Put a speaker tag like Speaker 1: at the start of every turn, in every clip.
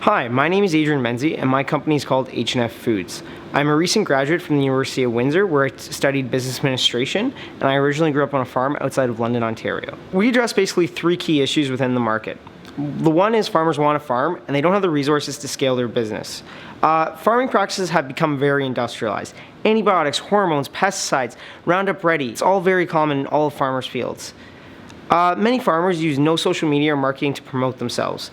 Speaker 1: Hi, my name is Adrian Menzie, and my company is called H&F Foods. I'm a recent graduate from the University of Windsor, where I studied business administration, and I originally grew up on a farm outside of London, Ontario. We address basically three key issues within the market. The one is farmers want to farm, and they don't have the resources to scale their business. Farming practices have become very industrialized. Antibiotics, hormones, pesticides, Roundup Ready, it's all very common in all of farmers' fields. Many farmers use no social media or marketing to promote themselves.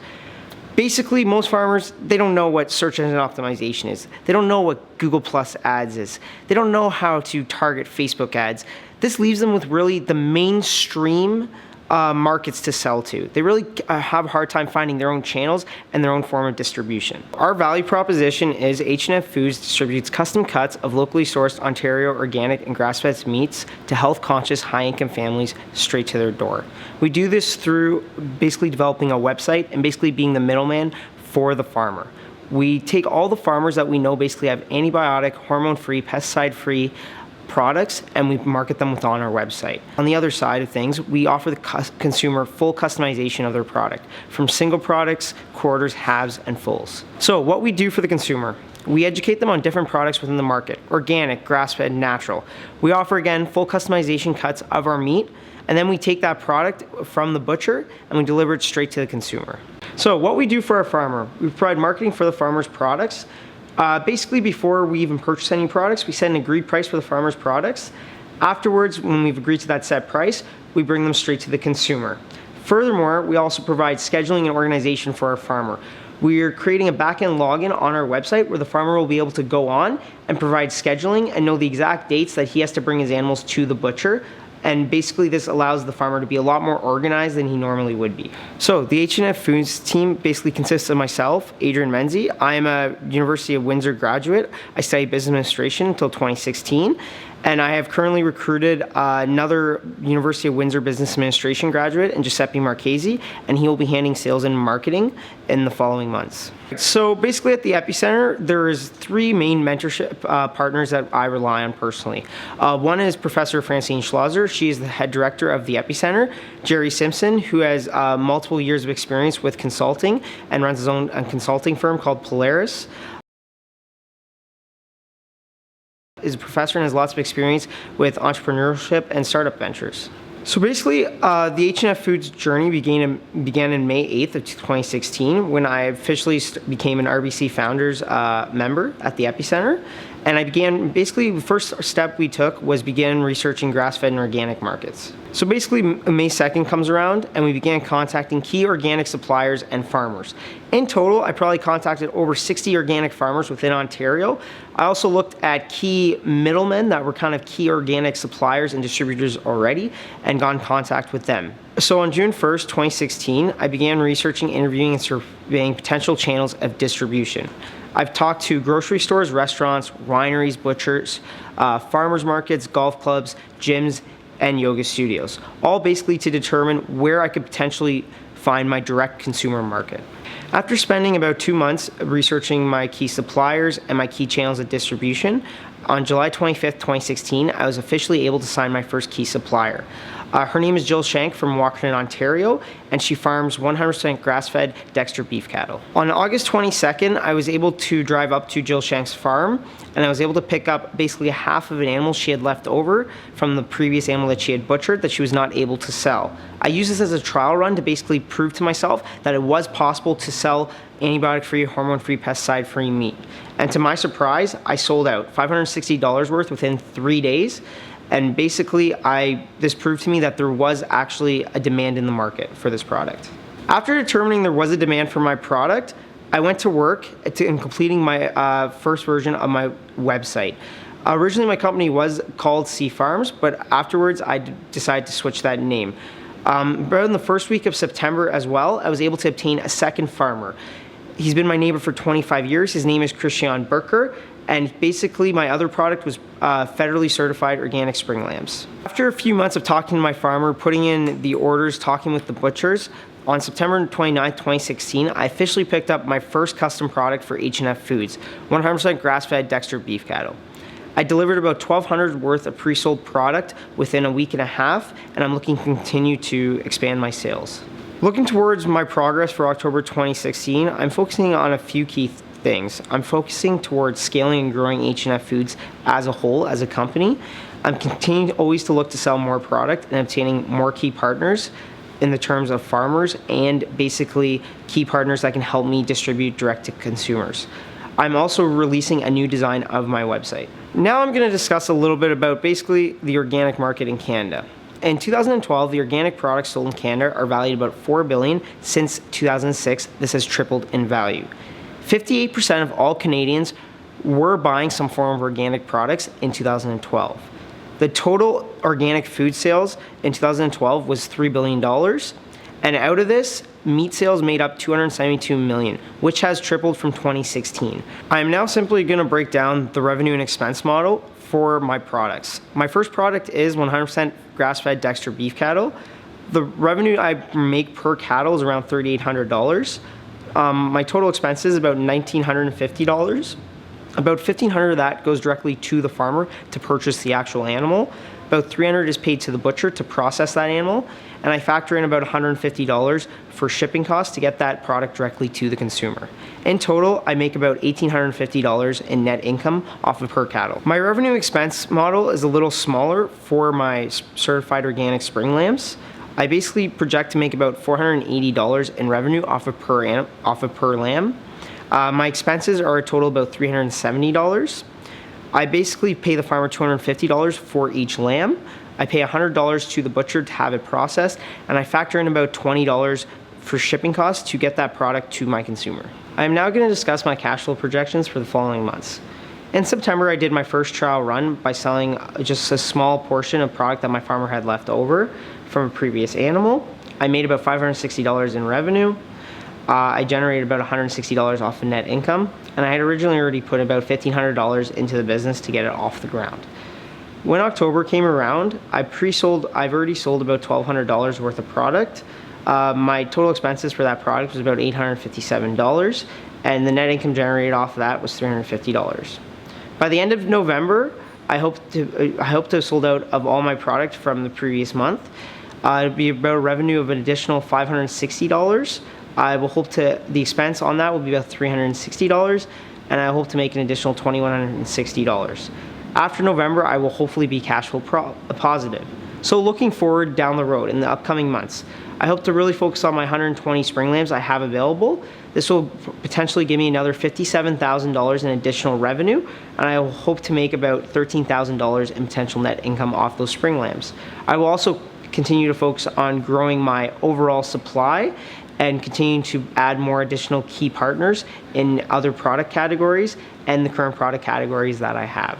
Speaker 1: Basically, most farmers, they don't know what search engine optimization is. They don't know what Google Plus ads is. They don't know how to target Facebook ads. This leaves them with really the mainstream markets to sell to. They really have a hard time finding their own channels and their own form of distribution. Our value proposition is H&F Foods distributes custom cuts of locally sourced Ontario organic and grass-fed meats to health-conscious, high-income families straight to their door. We do this through basically developing a website and basically being the middleman for the farmer. We take all the farmers that we know basically have antibiotic, hormone-free, pesticide-free products, and we market them on our website. On the other side of things, we offer the consumer full customization of their product, from single products, quarters, halves, and fulls. So what we do for the consumer, we educate them on different products within the market: organic, grass-fed, natural. We offer, again, full customization cuts of our meat, and then we take that product from the butcher and we deliver it straight to the consumer. So what we do for our farmer, we provide marketing for the farmer's products. Basically, before we even purchase any products, we set an agreed price for the farmer's products. Afterwards, when we've agreed to that set price, we bring them straight to the consumer. Furthermore, we also provide scheduling and organization for our farmer. We are creating a back-end login on our website where the farmer will be able to go on and provide scheduling and know the exact dates that he has to bring his animals to the butcher. And basically this allows the farmer to be a lot more organized than he normally would be. So the H&F Foods team basically consists of myself, Adrian Menzie. I am a University of Windsor graduate. I studied business administration until 2016. And I have currently recruited another University of Windsor business administration graduate, and Giuseppe Marchese, and he will be handling sales and marketing in the following months. So basically at the Epicenter, there is three main mentorship partners that I rely on personally. One is Professor Francine Schlosser. She is the head director of the Epicenter. Jerry Simpson, who has multiple years of experience with consulting and runs his own consulting firm called Polaris. Is a professor and has lots of experience with entrepreneurship and startup ventures. So basically, the H&F Foods journey began in May 8th of 2016 when I officially became an RBC Founders member at the Epicenter. And I began, basically the first step we took was begin researching grass-fed and organic markets. So basically May 2nd comes around and we began contacting key organic suppliers and farmers. In total, I probably contacted over 60 organic farmers within Ontario. I also looked at key middlemen that were kind of key organic suppliers and distributors already and got in contact with them. So on June 1st, 2016, I began researching, interviewing, and surveying potential channels of distribution. I've talked to grocery stores, restaurants, wineries, butchers, farmers markets, golf clubs, gyms, and yoga studios, all basically to determine where I could potentially find my direct consumer market. After spending about 2 months researching my key suppliers and my key channels of distribution, on July 25th, 2016, I was officially able to sign my first key supplier. Her name is Jill Shank from Walkerton, Ontario, and she farms 100% grass-fed Dexter beef cattle. On August 22nd, I was able to drive up to Jill Shank's farm, and I was able to pick up basically half of an animal she had left over from the previous animal that she had butchered that she was not able to sell. I used this as a trial run to basically prove to myself that it was possible to sell antibiotic-free, hormone-free, pesticide-free meat. And to my surprise, I sold out $560 worth within 3 days. And basically, this proved to me that there was actually a demand in the market for this product. After determining there was a demand for my product, I went to work in completing my first version of my website. Originally, my company was called Sea Farms, but afterwards, I decided to switch that name. About in the first week of September as well, I was able to obtain a second farmer. He's been my neighbor for 25 years. His name is Christian Burker. And basically, my other product was federally certified organic spring lambs. After a few months of talking to my farmer, putting in the orders, talking with the butchers, on September 29th, 2016, I officially picked up my first custom product for H&F Foods, 100% grass-fed Dexter beef cattle. I delivered about 1,200 worth of pre-sold product within a week and a half, and I'm looking to continue to expand my sales. Looking towards my progress for October 2016, I'm focusing on a few key things. I'm focusing towards scaling and growing H&F Foods as a whole, as a company. I'm continuing always to look to sell more product and obtaining more key partners in the terms of farmers and basically key partners that can help me distribute direct to consumers. I'm also releasing a new design of my website. Now I'm going to discuss a little bit about basically the organic market in Canada. In 2012, the organic products sold in Canada are valued about $4 billion. Since 2006, this has tripled in value. 58% of all Canadians were buying some form of organic products in 2012. The total organic food sales in 2012 was $3 billion, and out of this, meat sales made up $272 million, which has tripled from 2016. I'm now simply going to break down the revenue and expense model for my products. My first product is 100% grass-fed Dexter beef cattle. The revenue I make per cattle is around $3,800. My total expense is about $1,950. About $1,500 of that goes directly to the farmer to purchase the actual animal. About $300 is paid to the butcher to process that animal, and I factor in about $150 for shipping costs to get that product directly to the consumer. In total, I make about $1,850 in net income off of per cattle. My revenue expense model is a little smaller for my certified organic spring lambs. I basically project to make about $480 in revenue off of per lamb. My expenses are a total about $370. I basically pay the farmer $250 for each lamb. I pay $100 to the butcher to have it processed, and I factor in about $20 for shipping costs to get that product to my consumer. I am now going to discuss my cash flow projections for the following months. In September, I did my first trial run by selling just a small portion of product that my farmer had left over from a previous animal. I made about $560 in revenue. I generated about $160 off of net income, and I had originally already put about $1,500 into the business to get it off the ground. When October came around, I've already sold about $1,200 worth of product. My total expenses for that product was about $857, and the net income generated off of that was $350. By the end of November, I hope to have sold out of all my product from the previous month. It'd be about a revenue of an additional $560. The expense on that will be about $360, and I hope to make an additional $2,160. After November, I will hopefully be cash flow positive. So looking forward down the road in the upcoming months, I hope to really focus on my 120 spring lambs I have available. This will potentially give me another $57,000 in additional revenue, and I will hope to make about $13,000 in potential net income off those spring lambs. I will also continue to focus on growing my overall supply and continuing to add more additional key partners in other product categories and the current product categories that I have.